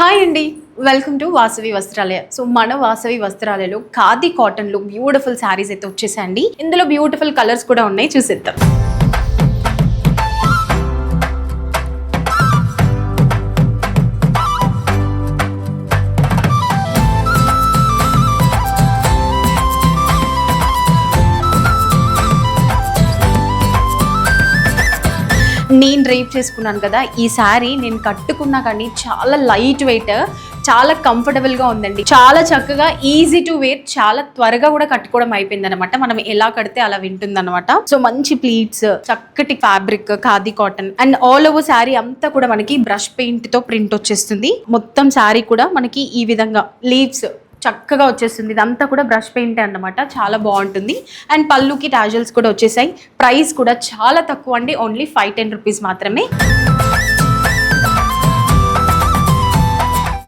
Hi అండి, welcome to Vasavi వస్త్రాలయ. So మన వాసవి వస్త్రాలయలో ఖాదీ కాటన్లో బ్యూటిఫుల్ శారీస్ అయితే వచ్చేసాయండి. ఇందులో బ్యూటిఫుల్ కలర్స్ కూడా ఉన్నాయి, చూసేద్దాం. నేను డ్రైప్ చేసుకున్నాను కదా, ఈ శారీ నేను కట్టుకున్నా కానీ చాలా లైట్ వెయిట్, చాలా కంఫర్టబుల్గా ఉందండి. చాలా చక్కగా ఈజీ టు వేర్, చాలా త్వరగా కూడా కట్టుకోవడం అయిపోయింది అనమాట. మనం ఎలా కడితే అలా వింటుంది అనమాట. సో మంచి ప్లీట్స్, చక్కటి fabric, khadi cotton and all over sari అంతా కూడా మనకి బ్రష్ పెయింట్ తో ప్రింట్ వచ్చేస్తుంది. మొత్తం శారీ కూడా మనకి ఈ విధంగా లీవ్స్ చక్కగా వచ్చేస్తుంది. ఇదంతా కూడా బ్రష్ పెయింట్ అన్నమాట, చాలా బాగుంటుంది. అండ్ పళ్ళుకి టాజల్స్ కూడా వచ్చేసాయి. ప్రైస్ కూడా చాలా తక్కువ అండి, ఓన్లీ 510 రూపీస్ మాత్రమే.